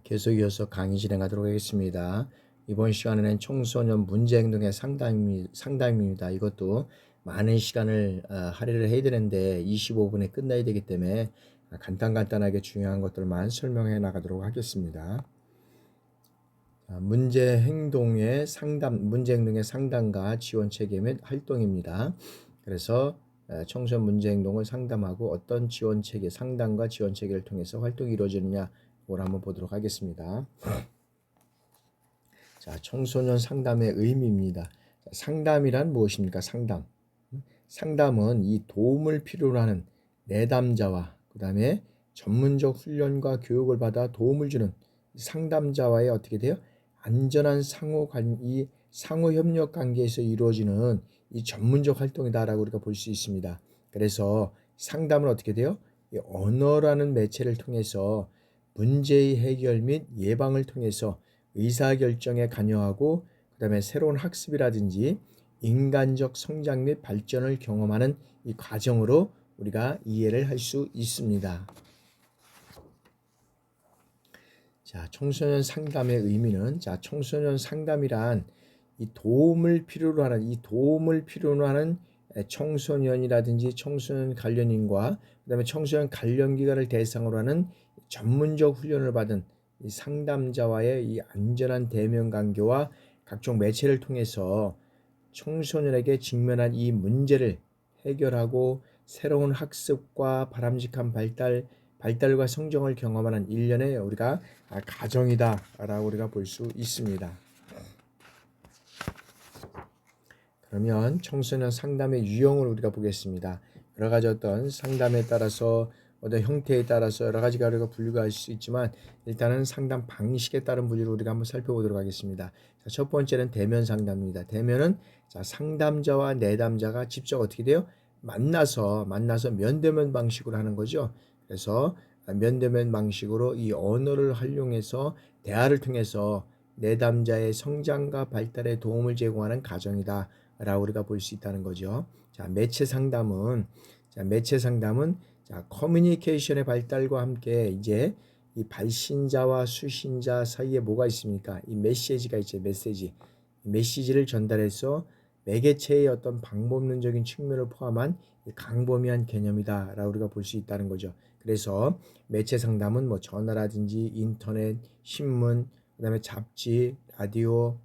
계속 이어서 강의 진행하도록 하겠습니다. 이번 시간에는 청소년 문제행동의 상담입니다. 이것도 많은 시간을 할애를 해야 되는데 25분에 끝나야 되기 때문에 간단하게 중요한 것들만 설명해 나가도록 하겠습니다. 문제행동의 상담과 지원 체계 및 활동입니다. 그래서 청소년 문제행동을 상담하고 어떤 지원 체계, 상담과 지원 체계를 통해서 활동이 이루어지느냐 를 한번 보도록 하겠습니다. 자, 청소년 상담의 의미입니다. 상담이란 무엇입니까? 상담은 이 도움을 필요로 하는 내담자와 그 다음에 전문적 훈련과 교육을 받아 도움을 주는 상담자와의 어떻게 돼요? 안전한 상호 협력 관계에서 이루어지는 이 전문적 활동이다라고 우리가 볼 수 있습니다. 그래서 상담은 어떻게 돼요? 이 언어라는 매체를 통해서 문제의 해결 및 예방을 통해서 의사결정에 관여하고 그 다음에 새로운 학습이라든지 인간적 성장 및 발전을 경험하는 이 과정으로 우리가 이해를 할 수 있습니다. 자, 청소년 상담의 의미는 청소년 상담이란 이 도움을 필요로 하는 청소년이라든지 청소년 관련인과 그다음에 청소년 관련 기관을 대상으로 하는 전문적 훈련을 받은 이 상담자와의 이 안전한 대면 관계와 각종 매체를 통해서 청소년에게 직면한 이 문제를 해결하고 새로운 학습과 바람직한 발달과 성장을 경험하는 일련의 우리가 가정이다라고 우리가 볼 수 있습니다. 그러면 청소년 상담의 유형을 우리가 보겠습니다. 여러 가지 어떤 상담에 따라서 어떤 형태에 따라서 여러 가지가 우리가 분류가 할 수 있지만 일단은 상담 방식에 따른 분류를 우리가 한번 살펴보도록 하겠습니다. 자, 첫 번째는 대면 상담입니다. 대면은 상담자와 내담자가 직접 어떻게 돼요? 만나서 면대면 방식으로 하는 거죠. 그래서 면대면 방식으로 이 언어를 활용해서 대화를 통해서 내담자의 성장과 발달에 도움을 제공하는 과정이다 라고 우리가 볼 수 있다는 거죠. 자, 매체 상담은 커뮤니케이션의 발달과 함께 이제 이 발신자와 수신자 사이에 뭐가 있습니까? 이 메시지가 있죠. 메시지를 전달해서 매개체의 어떤 방법론적인 측면을 포함한 광범위한 개념이다라고 우리가 볼 수 있다는 거죠. 그래서 매체 상담은 뭐 전화라든지 인터넷, 신문, 그다음에 잡지, 라디오,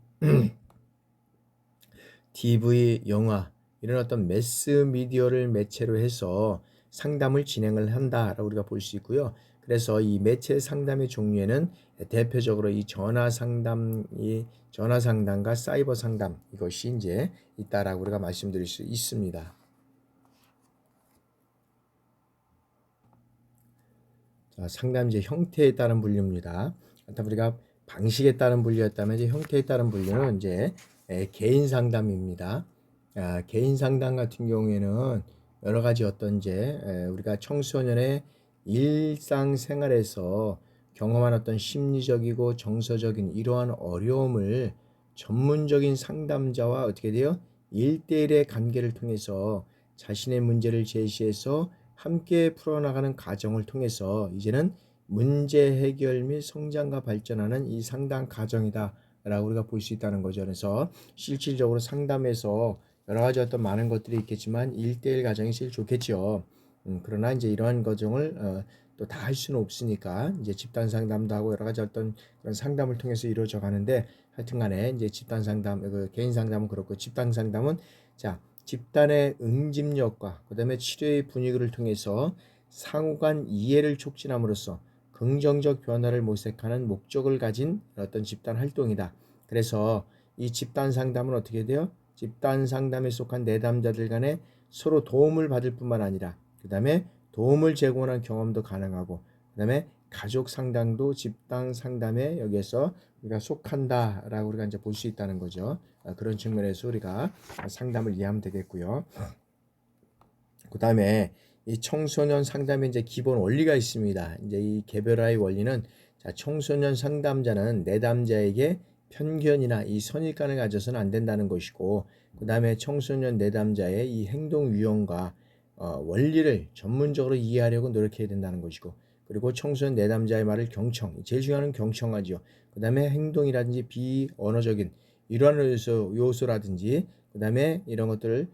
TV, 영화 이런 어떤 매스 미디어를 매체로 해서 상담을 진행을 한다라고 우리가 볼 수 있고요. 그래서 이 매체 상담의 종류에는 대표적으로 이 전화 상담과 사이버 상담 이것이 이제 있다라고 우리가 말씀드릴 수 있습니다. 자, 상담 이제 형태에 따른 분류입니다. 우리가 방식에 따른 분류였다면 이제 형태에 따른 분류는 이제 개인 상담입니다. 개인 상담 같은 경우에는 여러 가지 어떤 이제 우리가 청소년의 일상생활에서 경험한 어떤 심리적이고 정서적인 이러한 어려움을 전문적인 상담자와 어떻게 돼요? 1대1의 관계를 통해서 자신의 문제를 제시해서 함께 풀어나가는 과정을 통해서 이제는 문제 해결 및 성장과 발전하는 이 상담 과정이다 라고 우리가 볼 수 있다는 거죠. 그래서 실질적으로 상담에서 여러 가지 어떤 많은 것들이 있겠지만 1대1 과정이 제일 좋겠죠. 그러나 이제 이러한 과정을 또 다 할 수는 없으니까 이제 집단 상담도 하고 여러 가지 어떤 그런 상담을 통해서 이루어져 가는데 하여튼간에 이제 집단 상담, 개인 상담은 그렇고 집단 상담은 집단의 응집력과 그다음에 치료의 분위기를 통해서 상호간 이해를 촉진함으로써 긍정적 변화를 모색하는 목적을 가진 어떤 집단 활동이다. 그래서 이 집단 상담은 어떻게 돼요? 집단 상담에 속한 내담자들 간에 서로 도움을 받을 뿐만 아니라 그 다음에 도움을 제공하는 경험도 가능하고 그 다음에 가족 상담도 집단 상담에 여기에서 우리가 속한다라고 우리가 이제 볼 수 있다는 거죠. 그런 측면에서 우리가 상담을 이해하면 되겠고요. 그 다음에 이 청소년 상담의 이제 기본 원리가 있습니다. 이제 이 개별화의 원리는 청소년 상담자는 내담자에게 편견이나 이 선입관을 가져서는 안 된다는 것이고, 그 다음에 청소년 내담자의 이 행동 유형과 원리를 전문적으로 이해하려고 노력해야 된다는 것이고, 그리고 청소년 내담자의 말을 제일 중요한 건 경청하죠. 그 다음에 행동이라든지 비언어적인 이러한 요소라든지 그 다음에 이런 것들을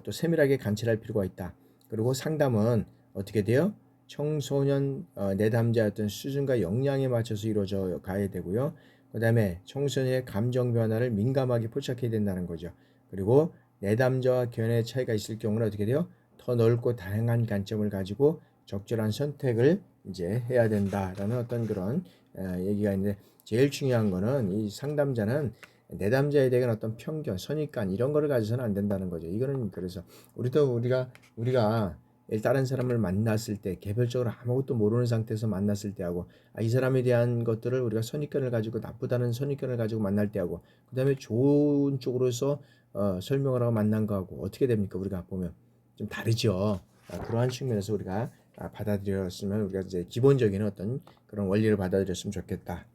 또 세밀하게 관찰할 필요가 있다. 그리고 상담은 어떻게 돼요? 청소년 내담자의 어떤 수준과 역량에 맞춰서 이루어져 가야 되고요. 그 다음에 청소년의 감정 변화를 민감하게 포착해야 된다는 거죠. 그리고 내담자와 견해의 차이가 있을 경우는 어떻게 돼요? 더 넓고 다양한 관점을 가지고 적절한 선택을 이제 해야 된다라는 어떤 그런 얘기가 있는데, 제일 중요한 거는 이 상담자는 내담자에 대한 어떤 편견, 선입관 이런 거를 가져서는 안 된다는 거죠. 이거는 그래서 우리가 다른 사람을 만났을 때 개별적으로 아무것도 모르는 상태에서 만났을 때하고 이 사람에 대한 것들을 우리가 선입견을 가지고 나쁘다는 선입견을 가지고 만날 때하고 그다음에 좋은 쪽으로서 설명을 하고 만난 거하고 어떻게 됩니까? 우리가 보면 좀 다르죠. 그러한 측면에서 우리가 받아들였으면 우리가 이제 기본적인 어떤 그런 원리를 받아들였으면 좋겠다.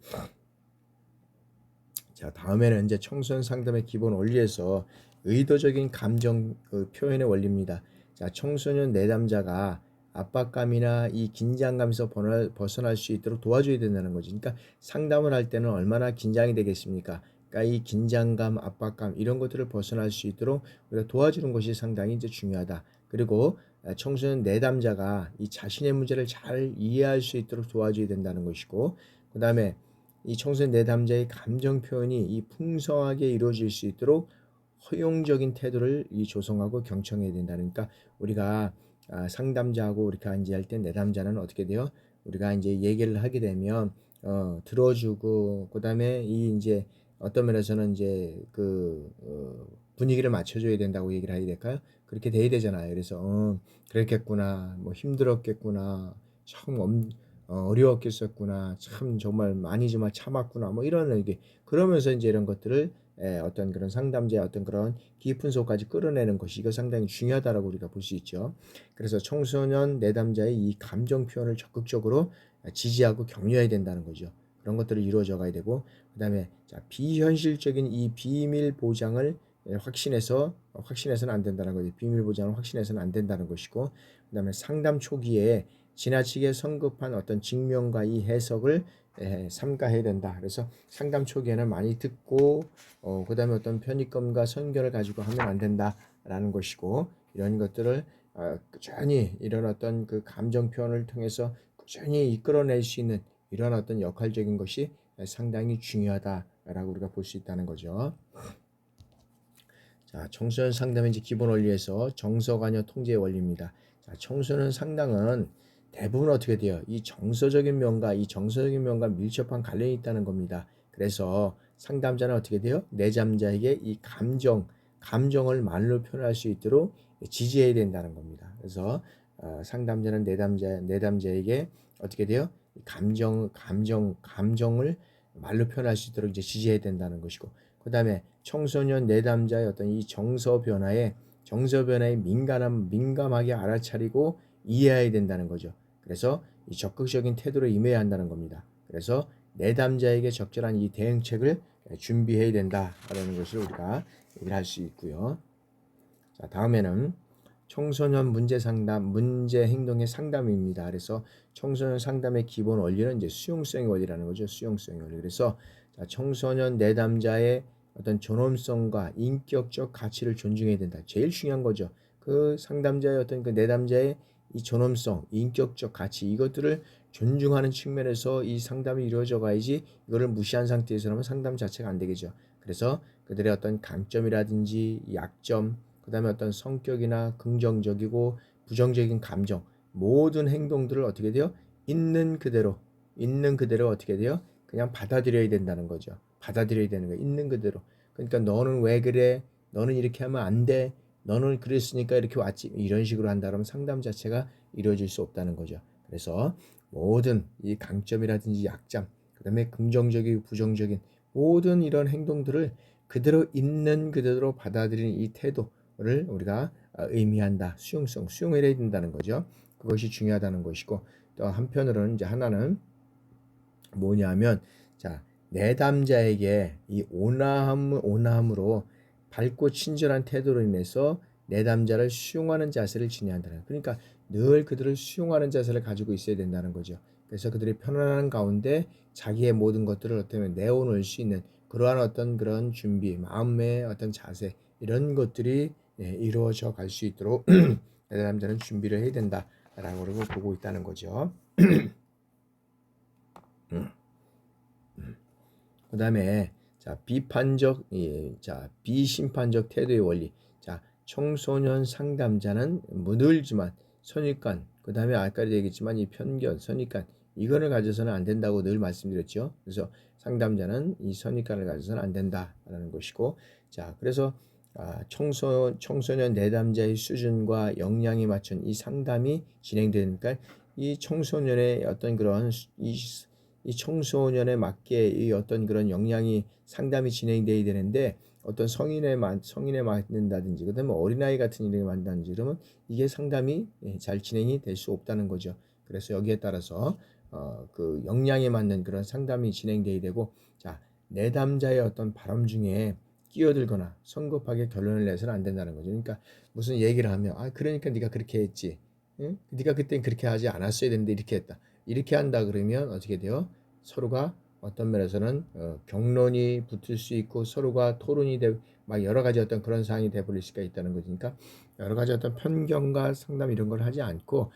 자, 다음에는 이제 청소년 상담의 기본 원리에서 의도적인 감정 표현의 원리입니다. 자, 청소년 내담자가 압박감이나 이 긴장감에서 벗어날 수 있도록 도와줘야 된다는 거죠. 그러니까 상담을 할 때는 얼마나 긴장이 되겠습니까? 그러니까 이 긴장감, 압박감 이런 것들을 벗어날 수 있도록 우리가 도와주는 것이 상당히 이제 중요하다. 그리고 청소년 내담자가 이 자신의 문제를 잘 이해할 수 있도록 도와줘야 된다는 것이고, 그 다음에 이 청소년 내담자의 감정 표현이 이 풍성하게 이루어질 수 있도록 허용적인 태도를 조성하고 경청해야 된다는. 그러니까 우리가 상담자하고 이렇게 이제 할 때 내담자는 어떻게 돼요? 우리가 이제 얘기를 하게 되면 들어주고 그다음에 이 이제 어떤 면에서는 이제 분위기를 맞춰줘야 된다고 얘기를 해야 될까요? 그렇게 돼야 되잖아요. 그래서 그랬겠구나, 뭐 힘들었겠구나, 참 어려웠겠었구나, 참 정말 많이 정말 참았구나, 뭐 이런 얘기. 그러면서 이제 이런 것들을 어떤 그런 상담자의 어떤 그런 깊은 속까지 끌어내는 것이 이거 상당히 중요하다라고 우리가 볼 수 있죠. 그래서 청소년 내담자의 이 감정 표현을 적극적으로 지지하고 격려해야 된다는 거죠. 그런 것들을 이루어져 가야 되고, 그다음에 비현실적인 이 비밀 보장을 확신해서는 안 된다는 거죠. 비밀 보장을 확신해서는 안 된다는 것이고, 그다음에 상담 초기에 지나치게 성급한 어떤 증명과 이 해석을 삼가해야 된다. 그래서 상담 초기에는 많이 듣고 그다음에 어떤 편견과 선견을 가지고 하면 안 된다라는 것이고, 이런 것들을 꾸준히 이런 어떤 그 감정 표현을 통해서 꾸준히 이끌어낼 수 있는 이런 어떤 역할적인 것이 상당히 중요하다라고 우리가 볼 수 있다는 거죠. 자, 청소년 상담의 이제 기본 원리에서 정서관여 통제의 원리입니다. 자, 청소년 상담은 대부분 어떻게 돼요? 이 정서적인 면과 밀접한 관련이 있다는 겁니다. 그래서 상담자는 어떻게 돼요? 내담자에게 이 감정을 말로 표현할 수 있도록 지지해야 된다는 겁니다. 그래서 상담자는 내담자에게 어떻게 돼요? 감정을 말로 표현할 수 있도록 이제 지지해야 된다는 것이고, 그 다음에 청소년 내담자의 어떤 이 정서 변화에 민감하게 알아차리고 이해해야 된다는 거죠. 그래서 이 적극적인 태도로 임해야 한다는 겁니다. 그래서 내담자에게 적절한 이 대응책을 준비해야 된다라는 것을 우리가 얘기를 할 수 있고요. 자, 다음에는 청소년 문제 행동의 상담입니다. 그래서 청소년 상담의 기본 원리는 이제 수용성의 원리라는 거죠. 수용성의 원리. 그래서 청소년 내담자의 어떤 존엄성과 인격적 가치를 존중해야 된다. 제일 중요한 거죠. 그 상담자의 어떤 그 내담자의 이 존엄성, 인격적 가치 이것들을 존중하는 측면에서 이 상담이 이루어져 가야지, 이거를 무시한 상태에서는 상담 자체가 안 되겠죠. 그래서 그들의 어떤 강점이라든지 약점, 그 다음에 어떤 성격이나 긍정적이고 부정적인 감정, 모든 행동들을 어떻게 돼요? 있는 그대로 어떻게 돼요? 그냥 받아들여야 된다는 거죠. 받아들여야 되는 거예요. 있는 그대로. 그러니까 너는 왜 그래? 너는 이렇게 하면 안 돼. 너는 그랬으니까 이렇게 왔지. 이런 식으로 한다 그러면 상담 자체가 이루어질 수 없다는 거죠. 그래서 모든 이 강점이라든지 약점, 그다음에 긍정적이고 부정적인 모든 이런 행동들을 그대로 있는 그대로 받아들이는 이 태도를 우리가 의미한다. 수용해야 된다는 거죠. 그것이 중요하다는 것이고, 또 한편으로는 이제 하나는 뭐냐면, 자, 내담자에게 이 온화함으로 밝고 친절한 태도로 인해서 내담자를 수용하는 자세를 지녀야 한다는. 그러니까 늘 그들을 수용하는 자세를 가지고 있어야 된다는 거죠. 그래서 그들이 편안한 가운데 자기의 모든 것들을 어떻게 보면 내어놓을 수 있는 그러한 어떤 그런 준비, 마음의 어떤 자세 이런 것들이 이루어져 갈 수 있도록 내담자는 준비를 해야 된다라고 그러고 보고 있다는 거죠. 그 다음에 자 비판적 자 비심판적 태도의 원리. 자 청소년 상담자는 무늘지만 선입관, 그 다음에 아까도 얘기했지만 이 편견, 선입관 이거를 가져서는 안 된다고 늘 말씀드렸죠. 그래서 상담자는 이 선입관을 가져서는 안 된다라는 것이고, 자 그래서 청소년 내담자의 수준과 역량에 맞춘 이 상담이 진행되니까 이 청소년의 어떤 그런 이 청소년에 맞게 이 어떤 그런 역량이 상담이 진행돼야 되는데 어떤 성인에 맞는다든지 그다음에 어린아이 같은 일에 맞는다든지 그러면 이게 상담이 잘 진행이 될 수 없다는 거죠. 그래서 여기에 따라서 그 역량에 맞는 그런 상담이 진행돼야 되고, 자 내담자의 어떤 바람 중에 끼어들거나 성급하게 결론을 내서는 안 된다는 거죠. 그러니까 무슨 얘기를 하면 그러니까 네가 그렇게 했지, 응? 네가 그땐 그렇게 하지 않았어야 되는데 이렇게 했다, 이렇게 한다 그러면 어떻게 돼요? 서로가 어떤 면에서는 경론이 붙을 수 있고 서로가 토론이 막 여러 가지 어떤 그런 상황이 돼버릴 수가 있다는 거니까 여러 가지 어떤 편견과 상담 이런 걸 하지 않고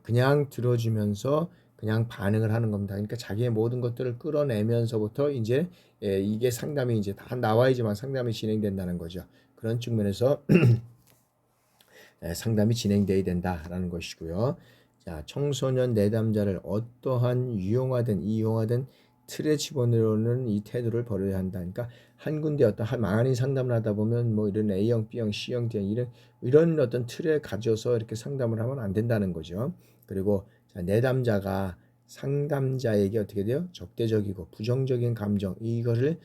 그냥 들어주면서 그냥 반응을 하는 겁니다. 그러니까 자기의 모든 것들을 끌어내면서부터 이제 이게 상담이 이제 다 나와야지만 상담이 진행된다는 거죠. 그런 측면에서 상담이 진행돼야 된다라는 것이고요. 자, 청소년 내담자를 어떠한 유용하든 이용하든 틀에 집어넣는 이 태도를 버려야 한다. 그러니까 한 군데 어떤 많이 상담을 하다 보면 뭐 이런 A형, B형, C형, D형 이런 어떤 틀에 가져서 이렇게 상담을 하면 안 된다는 거죠. 그리고 자, 내담자가 상담자에게 어떻게 돼요? 적대적이고 부정적인 감정 이거를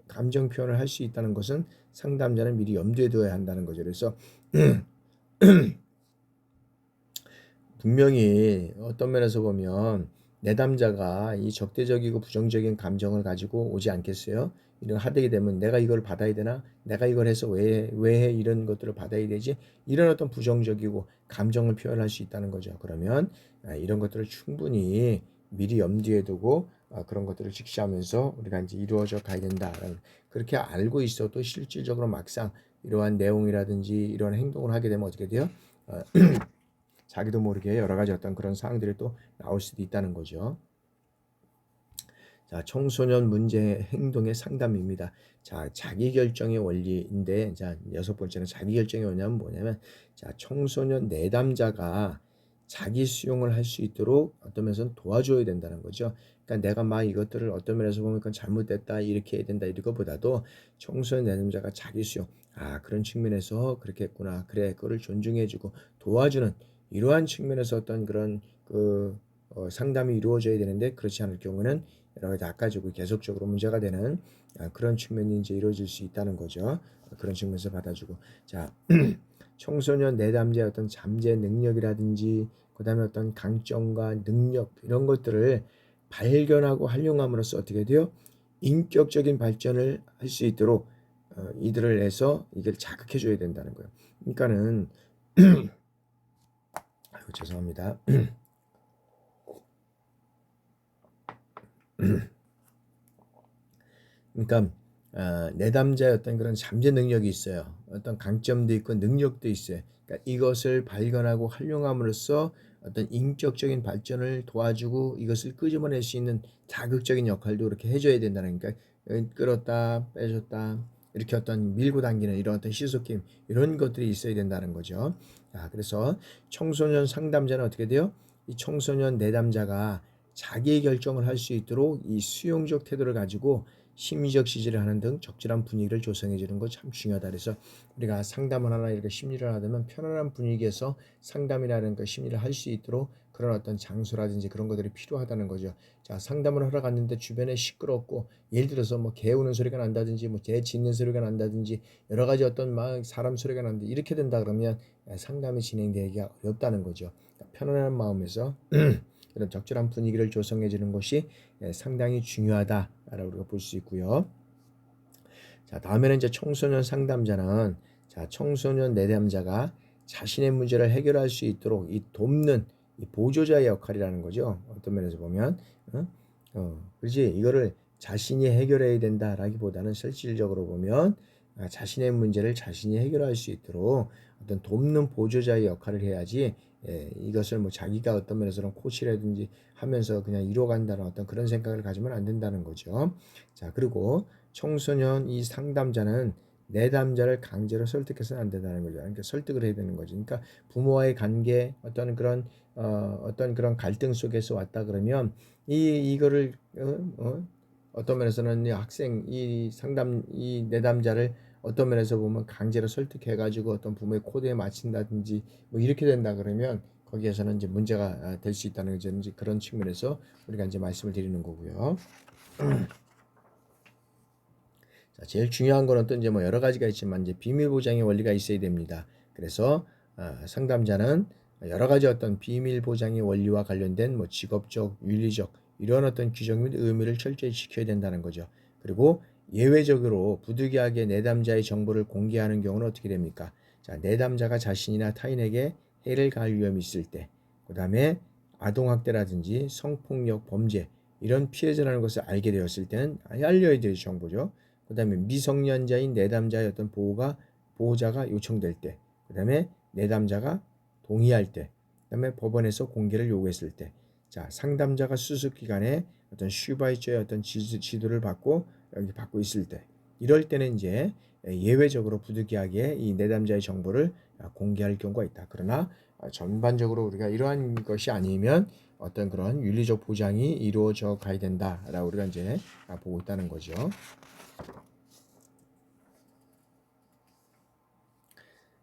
감정 표현을 할 수 있다는 것은 상담자는 미리 염두에 둬야 한다는 거죠. 그래서 분명히 어떤 면에서 보면 내담자가 이 적대적이고 부정적인 감정을 가지고 오지 않겠어요? 이런 하되게 되면 내가 이걸 받아야 되나? 내가 이걸 해서 왜 이런 것들을 받아야 되지? 이런 어떤 부정적이고 감정을 표현할 수 있다는 거죠. 그러면 이런 것들을 충분히 미리 염두에 두고 그런 것들을 직시하면서 우리가 이제 이루어져 가야 된다. 그렇게 알고 있어도 실질적으로 막상 이러한 내용이라든지 이러한 행동을 하게 되면 어떻게 돼요? 자기도 모르게 여러 가지 어떤 그런 사항들이 또 나올 수도 있다는 거죠. 자, 청소년 문제 행동의 상담입니다. 자, 자기결정의 원리인데, 자, 6번째는 자기결정의 원리는 뭐냐면, 자, 청소년 내담자가 자기 수용을 할 수 있도록 어떤 면에서는 도와줘야 된다는 거죠. 그러니까 내가 막 이것들을 어떤 면에서 보면 잘못됐다, 이렇게 해야 된다, 이거보다도 청소년 내담자가 자기 수용, 그런 측면에서 그렇게 했구나, 그래, 그거를 존중해주고 도와주는 이러한 측면에서 어떤 그런 상담이 이루어져야 되는데 그렇지 않을 경우는 여러 가지 닦아주고 계속적으로 문제가 되는 그런 측면이 이제 이루어질 수 있다는 거죠. 그런 측면에서 받아주고, 자 청소년 내담자의 어떤 잠재 능력이라든지 그다음에 어떤 강점과 능력 이런 것들을 발견하고 활용함으로써 어떻게 돼요? 인격적인 발전을 할 수 있도록 이들을 해서 이걸 자극해 줘야 된다는 거예요. 그러니까는 죄송합니다. 그러니까 내담자의 어떤 그런 잠재 능력이 있어요. 어떤 강점도 있고 능력도 있어요. 그러니까 이것을 발견하고 활용함으로써 어떤 인격적인 발전을 도와주고 이것을 끄집어낼 수 있는 자극적인 역할도 이렇게 해줘야 된다는, 그러니까 끌었다 빼줬다 이렇게 어떤 밀고 당기는 이런 어떤 시소게임 이런 것들이 있어야 된다는 거죠. 그래서 청소년 상담자는 어떻게 돼요? 이 청소년 내담자가 자기 결정을 할 수 있도록 이 수용적 태도를 가지고 심리적 지지를 하는 등 적절한 분위기를 조성해 주는 거 참 중요하다. 그래서 우리가 상담을 하나 이렇게 심리를 하려면 편안한 분위기에서 상담이라는 그 심리를 할 수 있도록 그런 어떤 장소라든지 그런 것들이 필요하다는 거죠. 자, 상담을 하러 갔는데 주변에 시끄럽고 예를 들어서 뭐 개 우는 소리가 난다든지 뭐 개 짖는 소리가 난다든지 여러 가지 어떤 막 사람 소리가 난다 이렇게 된다 그러면 상담이 진행되기가 어렵다는 거죠. 편안한 마음에서 그런 적절한 분위기를 조성해 주는 것이 상당히 중요하다라고 우리가 볼 수 있고요. 자, 다음에는 이제 청소년 상담자는 청소년 내담자가 자신의 문제를 해결할 수 있도록 이 돕는 이 보조자의 역할이라는 거죠. 어떤 면에서 보면, 그렇지. 이거를 자신이 해결해야 된다라기보다는 실질적으로 보면 자신의 문제를 자신이 해결할 수 있도록 어떤 돕는 보조자의 역할을 해야지. 이것을 뭐 자기가 어떤 면에서는 코치라든지 하면서 그냥 이뤄간다는 어떤 그런 생각을 가지면 안 된다는 거죠. 자, 그리고 청소년 이 상담자는 내담자를 강제로 설득해서는 안 된다는 거죠. 그러니까 설득을 해야 되는 거죠. 그러니까 부모와의 관계 어떤 그런 갈등 속에서 왔다 그러면 이거를 어떤 면에서는 이 학생 이 상담 이 내담자를 어떤 면에서 보면 강제로 설득해 가지고 어떤 부모의 코드에 맞춘다든지 뭐 이렇게 된다 그러면 거기에서는 이제 문제가 될 수 있다는 거죠. 이제 그런 측면에서 우리가 이제 말씀을 드리는 거고요. 자, 제일 중요한 거는 또 이제 뭐 여러 가지가 있지만 이제 비밀 보장의 원리가 있어야 됩니다. 그래서 상담자는 여러 가지 어떤 비밀 보장의 원리와 관련된 뭐 직업적, 윤리적 이런 어떤 규정 및 의무를 철저히 지켜야 된다는 거죠. 그리고 예외적으로 부득이하게 내담자의 정보를 공개하는 경우는 어떻게 됩니까? 자, 내담자가 자신이나 타인에게 해를 가할 위험이 있을 때, 그 다음에 아동학대라든지 성폭력 범죄 이런 피해자라는 것을 알게 되었을 때는 알려야 될 정보죠. 그 다음에 미성년자인 내담자의 어떤 보호자가 요청될 때, 그 다음에 내담자가 동의할 때, 그 다음에 법원에서 공개를 요구했을 때, 자, 상담자가 수습기간에 어떤 슈바이처의 어떤 지도를 받고 여기 받고 있을 때, 이럴 때는 이제 예외적으로 부득이하게 이 내담자의 정보를 공개할 경우가 있다. 그러나 전반적으로 우리가 이러한 것이 아니면 어떤 그런 윤리적 보장이 이루어져 가야 된다라고 우리가 이제 보고 있다는 거죠.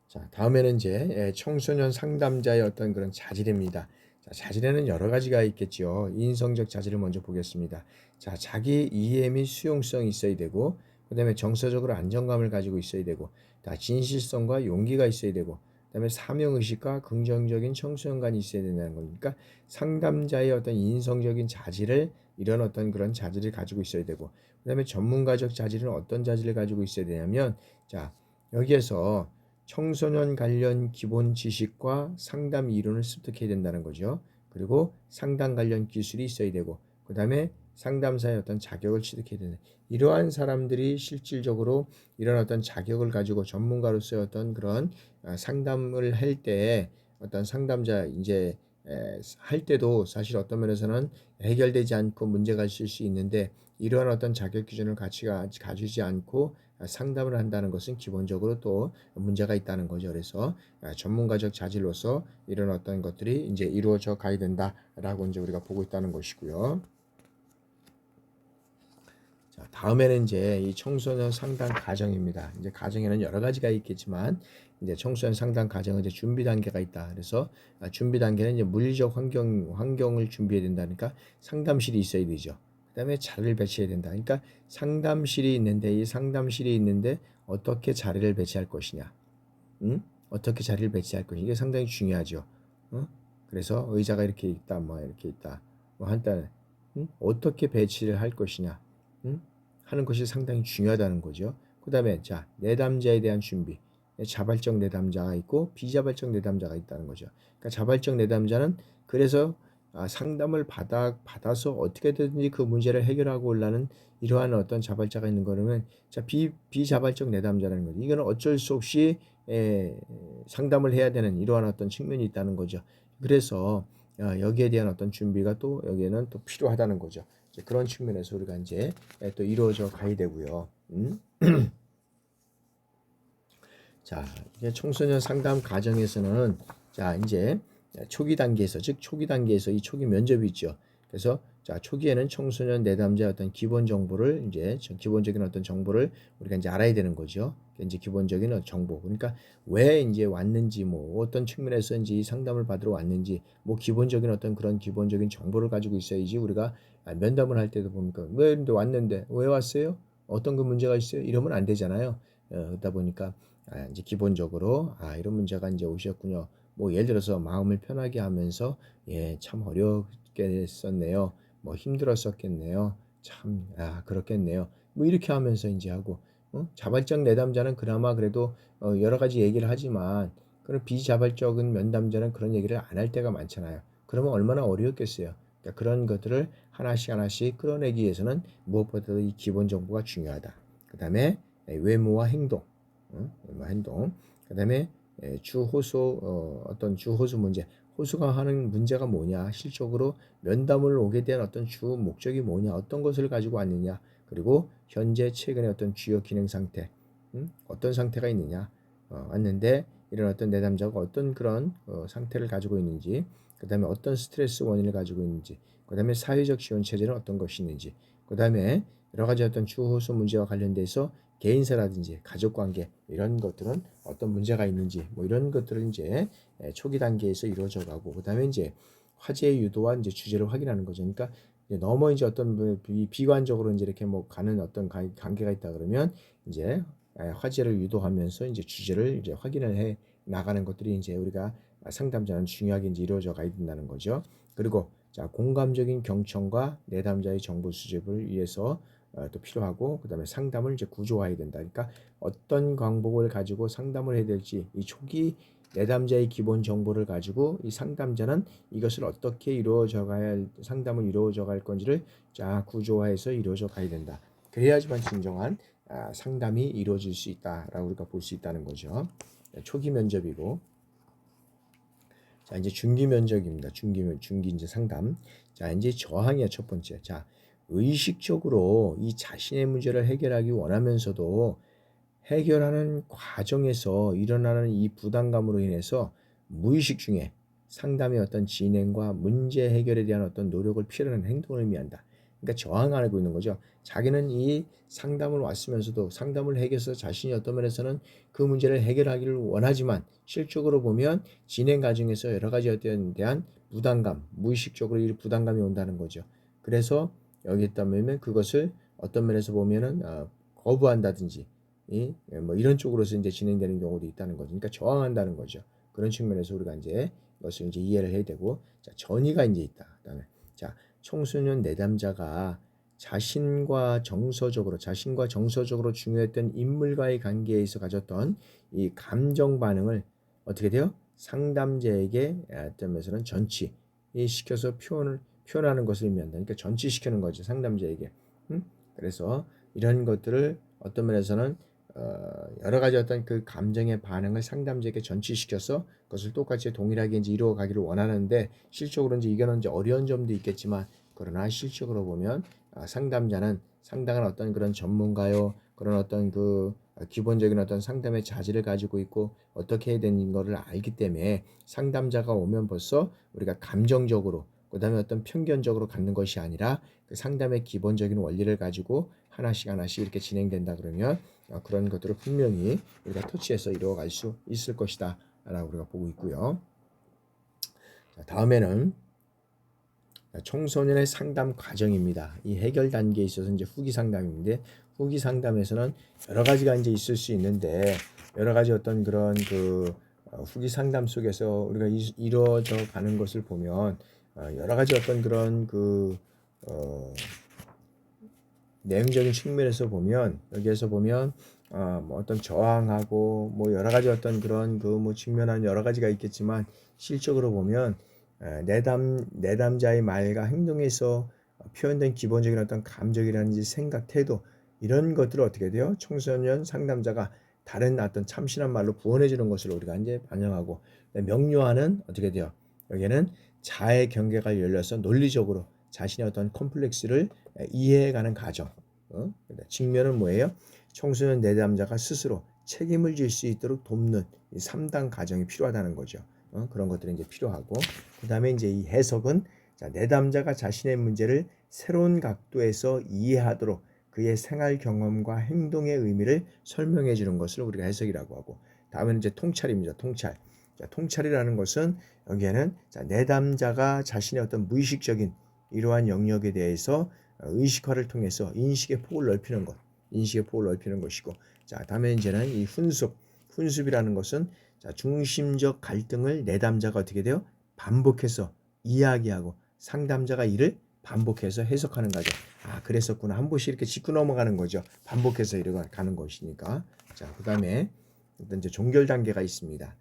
자, 다음에는 이제 청소년 상담자의 어떤 그런 자질입니다. 자, 자질에는 여러 가지가 있겠죠. 인성적 자질을 먼저 보겠습니다. 자, 자기 이해 및 수용성이 있어야 되고, 그 다음에 정서적으로 안정감을 가지고 있어야 되고, 다 진실성과 용기가 있어야 되고, 그 다음에 사명의식과 긍정적인 청소년관이 있어야 된다는 거니까 상담자의 어떤 인성적인 자질을 이런 어떤 그런 자질을 가지고 있어야 되고, 그 다음에 전문가적 자질은 어떤 자질을 가지고 있어야 되냐면, 자, 여기에서 청소년 관련 기본 지식과 상담 이론을 습득해야 된다는 거죠. 그리고 상담 관련 기술이 있어야 되고, 그 다음에 상담사의 어떤 자격을 취득해야 되는 이러한 사람들이 실질적으로 이런 어떤 자격을 가지고 전문가로서의 어떤 그런 상담을 할 때 어떤 상담자 이제 할 때도 사실 어떤 면에서는 해결되지 않고 문제가 있을 수 있는데 이러한 어떤 자격 기준을 같이 가지지 않고 상담을 한다는 것은 기본적으로 또 문제가 있다는 거죠. 그래서 전문가적 자질로서 이런 어떤 것들이 이제 이루어져 가야 된다라고 이제 우리가 보고 있다는 것이고요. 자, 다음에는 이제 이 청소년 상담 과정입니다. 이제 과정에는 여러 가지가 있겠지만 이제 청소년 상담 과정은 이제 준비 단계가 있다. 그래서 준비 단계는 이제 물리적 환경을 준비해야 된다니까 상담실이 있어야 되죠. 그다음에 자리를 배치해야 된다. 그러니까 상담실이 있는데 이 상담실이 있는데 어떻게 자리를 배치할 것이냐. 응? 어떻게 자리를 배치할 것이냐. 이게 상당히 중요하죠. 어? 그래서 의자가 이렇게 있다. 뭐 이렇게 있다. 뭐 한다. 응? 어떻게 배치를 할 것이냐. 응? 하는 것이 상당히 중요하다는 거죠. 그 다음에 자 내담자에 대한 준비. 자발적 내담자가 있고 비자발적 내담자가 있다는 거죠. 그러니까 자발적 내담자는 그래서 상담을 받아서 어떻게든지 그 문제를 해결하고 올라는 이러한 어떤 자발자가 있는 거라면 자 비자발적 내담자라는 거죠. 이거는 어쩔 수 없이 상담을 해야 되는 이러한 어떤 측면이 있다는 거죠. 그래서 여기에 대한 어떤 준비가 또 여기에는 또 필요하다는 거죠. 그런 측면에서 우리가 이제 또 이루어져 가야 되고요. 자, 이제 청소년 상담 과정에서는 자, 이제 초기 단계에서 즉 초기 단계에서 이 초기 면접이 있죠. 그래서 자, 초기에는 청소년 내담자의 어떤 기본 정보를 이제 기본적인 어떤 정보를 우리가 이제 알아야 되는 거죠. 이제 기본적인 정보. 그러니까 왜 이제 왔는지 뭐 어떤 측면에서 이제 이 상담을 받으러 왔는지 뭐 기본적인 어떤 그런 기본적인 정보를 가지고 있어야지 우리가 면담을 할 때도 보니까 왜 왔는데 왜 왔어요? 어떤 그 문제가 있어요? 이러면 안 되잖아요. 그러다 보니까 이제 기본적으로 이런 문제가 이제 오셨군요. 뭐 예를 들어서 마음을 편하게 하면서 참 어렵게 했었네요. 뭐 힘들었었겠네요. 참 그렇겠네요. 뭐 이렇게 하면서 이제 하고 자발적 내담자는 그나마 그래도 여러 가지 얘기를 하지만 그런 비자발적인 면담자는 그런 얘기를 안 할 때가 많잖아요. 그러면 얼마나 어려웠겠어요. 그러니까 그런 것들을 하나씩 하나씩 끌어내기 위해서는 무엇보다도 이 기본 정보가 중요하다. 그 다음에 외모와 행동, 외모와 행동. 그 다음에 주호소 어떤 주호수 문제. 호수가 하는 문제가 뭐냐, 실적으로 면담을 오게 된 어떤 주 목적이 뭐냐, 어떤 것을 가지고 왔느냐, 그리고 현재 최근에 어떤 주요 기능 상태, 어떤 상태가 있느냐, 왔는데 이런 어떤 내담자가 어떤 그런 상태를 가지고 있는지, 그 다음에 어떤 스트레스 원인을 가지고 있는지, 그 다음에 사회적 지원 체제는 어떤 것이 있는지, 그 다음에 여러 가지 어떤 주호수 문제와 관련돼서 개인사라든지 가족관계 이런 것들은 어떤 문제가 있는지 뭐 이런 것들을 이제 초기 단계에서 이루어져 가고, 그다음에 이제 화재 유도와 이제 주제를 확인하는 거죠. 그러니까 너무 이제 어떤 비관적으로 이제 이렇게 뭐 가는 어떤 관계가 있다 그러면 이제 화재를 유도하면서 이제 주제를 이제 확인을 해 나가는 것들이 이제 우리가 상담자는 중요하게 이제 이루어져 가야 된다는 거죠. 그리고 자, 공감적인 경청과 내담자의 정보 수집을 위해서 또 필요하고, 그다음에 상담을 이제 구조화해야 된다. 그러니까 어떤 광복을 가지고 상담을 해야 될지, 이 초기 내담자의 기본 정보를 가지고 이 상담자는 이것을 어떻게 이루어져 가야 상담을 이루어져 갈 건지를 자 구조화해서 이루어져 가야 된다. 그래야지만 진정한 상담이 이루어질 수 있다라고 우리가 볼 수 있다는 거죠. 초기 면접이고, 자 이제 중기 면접입니다. 중기 이제 상담. 자 이제 저항이야 첫 번째. 자 의식적으로 이 자신의 문제를 해결하기 원하면서도 해결하는 과정에서 일어나는 이 부담감으로 인해서 무의식 중에 상담의 어떤 진행과 문제 해결에 대한 어떤 노력을 피하는 행동을 의미한다. 그러니까 저항하고 있는 거죠. 자기는 이 상담을 왔으면서도 상담을 해결해서 자신이 어떤 면에서는 그 문제를 해결하기를 원하지만 실적으로 보면 진행 과정에서 여러 가지 어떤 대한 부담감, 무의식적으로 이 부담감이 온다는 거죠. 그래서 여기 있다면 그것을 어떤 면에서 보면은 거부한다든지 뭐 이런 쪽으로서 이제 진행되는 경우도 있다는 거죠. 그러니까 저항한다는 거죠. 그런 측면에서 우리가 이제 이것을 이제 이해를 해야 되고, 자 전이가 이제 있다. 그다음에 자 청소년 내담자가 자신과 정서적으로 중요했던 인물과의 관계에 서 가졌던 이 감정 반응을 어떻게 돼요? 상담자에게 어떤 면에서는 전치시켜서 표현하는 것을 의미한다. 그러니까 전치시키는 거죠, 상담자에게. 그래서 이런 것들을 어떤 면에서는 여러 가지 어떤 그 감정의 반응을 상담자에게 전치시켜서 그것을 똑같이 동일하게 이제 이루어 가기를 원하는데, 실적으로 이제 이거는 이제 어려운 점도 있겠지만, 그러나 실적으로 보면 상담자는 상당한 어떤 그런 전문가요, 그런 어떤 그 기본적인 어떤 상담의 자질을 가지고 있고 어떻게 해야 되는 거를 알기 때문에 상담자가 오면 벌써 우리가 감정적으로, 그 다음에 어떤 편견적으로 갖는 것이 아니라 그 상담의 기본적인 원리를 가지고 하나씩 하나씩 이렇게 진행된다 그러면 그런 것들을 분명히 우리가 터치해서 이루어갈 수 있을 것이다 라고 우리가 보고 있고요. 자, 다음에는 청소년의 상담 과정입니다. 이 해결 단계에 있어서 이제 후기 상담인데, 후기 상담에서는 여러 가지가 이제 있을 수 있는데, 여러 가지 어떤 그런 그 후기 상담 속에서 우리가 이루어져 가는 것을 보면 여러 가지 어떤 그런 그 내용적인 측면에서 보면, 여기에서 보면 뭐 어떤 저항하고 뭐 여러 가지 어떤 그런 그 뭐 측면한 여러 가지가 있겠지만, 실적으로 보면 내담자의 말과 행동에서 표현된 기본적인 어떤 감정이라든지 생각, 태도, 이런 것들을 어떻게 돼요? 청소년 상담자가 다른 어떤 참신한 말로 구원해 주는 것을 우리가 이제 반영하고, 명료화는 어떻게 돼요? 여기에는 자의 경계가 열려서 논리적으로 자신의 어떤 컴플렉스를 이해해가는 과정. 측면은 뭐예요? 청소년 내담자가 스스로 책임을 질 수 있도록 돕는 이 3단 과정이 필요하다는 거죠. 그런 것들이 이제 필요하고, 그 다음에 이제 이 해석은 내담자가 자신의 문제를 새로운 각도에서 이해하도록 그의 생활 경험과 행동의 의미를 설명해 주는 것을 우리가 해석이라고 하고, 다음에는 이제 통찰입니다. 통찰이라는 것은 여기에는 내담자가 자신의 어떤 무의식적인 이러한 영역에 대해서 의식화를 통해서 인식의 폭을 넓히는 것이고, 자 다음에 이제는 이 훈습이라는 것은 중심적 갈등을 내담자가 어떻게 돼요? 반복해서 이야기하고 상담자가 이를 반복해서 해석하는 거죠. 그랬었구나, 한 번씩 이렇게 짚고 넘어가는 거죠. 반복해서 이뤄가는 것이니까. 자, 그 다음에 이제 종결 단계가 있습니다.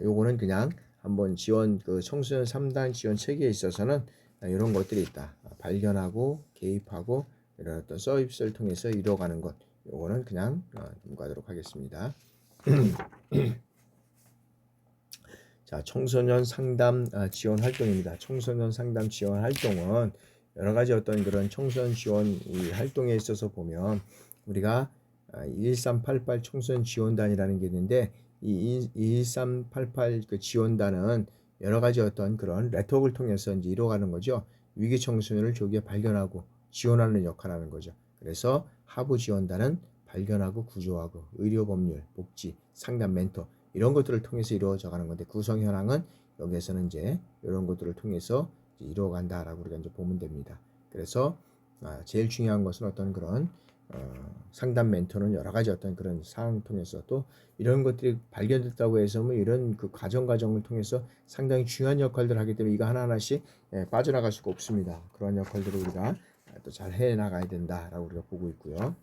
요거는 그냥 한번 지원 그 청소년 3단 지원 체계에 있어서는 이런 것들이 있다. 발견하고 개입하고 이런 어떤 서비스를 통해서 이루어가는 것. 요거는 그냥 넘어가도록 하겠습니다. 자, 청소년 상담 지원 활동입니다. 청소년 상담 지원 활동은 여러 가지 어떤 그런 청소년 지원 이 활동에 있어서 보면 우리가 1388 청소년 지원단이라는 게 있는데 이 1388 그 지원단은 여러 가지 어떤 그런 네트워크를 통해서 이제 이루어가는 거죠. 위기 청소년을 조기에 발견하고 지원하는 역할을 하는 거죠. 그래서 하부 지원단은 발견하고 구조하고 의료 법률, 복지, 상담 멘토 이런 것들을 통해서 이루어져 가는 건데 구성 현황은 여기에서는 이제 이런 것들을 통해서 이루어간다라고 우리가 이제 보면 됩니다. 그래서 제일 중요한 것은 어떤 그런 상담 멘토는 여러 가지 어떤 그런 상황을 통해서 또 이런 것들이 발견됐다고 해서 뭐 이런 그 과정을 통해서 상당히 중요한 역할들을 하기 때문에 이거 하나하나씩 빠져나갈 수가 없습니다. 그런 역할들을 우리가 또 잘 해나가야 된다라고 우리가 보고 있고요.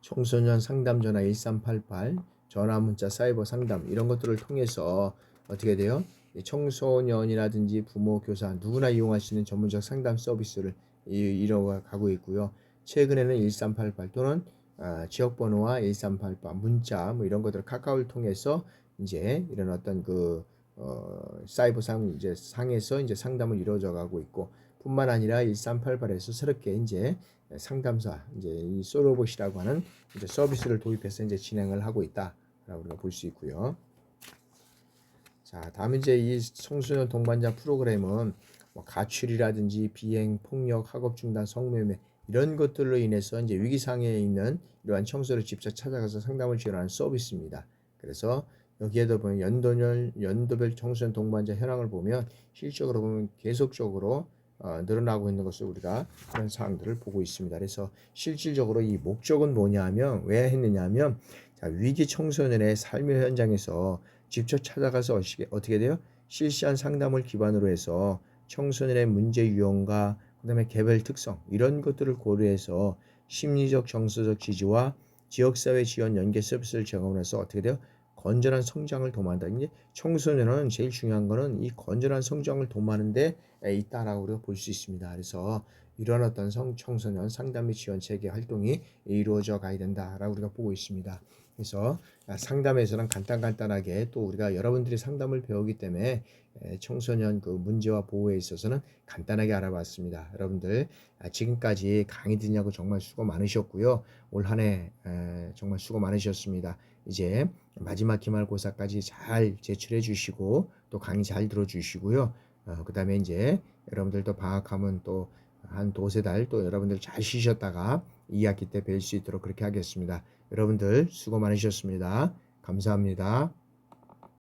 청소년 상담 전화 1388 전화 문자 사이버 상담 이런 것들을 통해서 어떻게 돼요? 청소년이라든지 부모 교사 누구나 이용할 수 있는 전문적 상담 서비스를 이뤄가고 있고요. 최근에는 1388 또는 지역번호와 1388 문자 뭐 이런 것들을 카카오를 통해서 이제 이런 어떤 그 사이버 상에서 이제 상담을 이루어져 가고 있고 뿐만 아니라 1388에서 새롭게 이제 상담사 이제 이 솔로봇이라고 하는 이제 서비스를 도입해서 이제 진행을 하고 있다라고 우리가 볼 수 있고요. 자, 다음 이제 이 청소년 동반자 프로그램은 뭐 가출이라든지 비행, 폭력, 학업 중단, 성매매 이런 것들로 인해서 이제 위기 상황에 있는 이러한 청소를 직접 찾아가서 상담을 지원하는 서비스입니다. 그래서 여기에도 보면 연도별 청소년 동반자 현황을 보면 실적으로 보면 계속적으로 늘어나고 있는 것을 우리가 그런 사항들을 보고 있습니다. 그래서 실질적으로 이 목적은 뭐냐면 왜 했느냐면 자, 위기 청소년의 삶의 현장에서 직접 찾아가서 어떻게 돼요? 실시한 상담을 기반으로 해서 청소년의 문제 유형과 그다음에 개별 특성 이런 것들을 고려해서 심리적 정서적 지지와 지역사회 지원 연계 서비스를 제공해서 어떻게 돼요? 건전한 성장을 도모한다. 이제 청소년은 제일 중요한 거는 이 건전한 성장을 도모하는데 있다라고 우리가 볼 수 있습니다. 그래서 이런 어떤 청소년 상담 및 지원 체계 활동이 이루어져 가야 된다라고 우리가 보고 있습니다. 그래서 상담에서는 간단하게 또 우리가 여러분들이 상담을 배우기 때문에 청소년 그 문제와 보호에 있어서는 간단하게 알아봤습니다. 여러분들 지금까지 강의 듣냐고 정말 수고 많으셨고요. 올 한 해 정말 수고 많으셨습니다. 이제 마지막 기말고사까지 잘 제출해 주시고 또 강의 잘 들어 주시고요. 그 다음에 이제 여러분들도 방학하면 또 한 두세 달 또 여러분들 잘 쉬셨다가 2학기 때 뵐 수 있도록 그렇게 하겠습니다. 여러분들 수고 많으셨습니다. 감사합니다.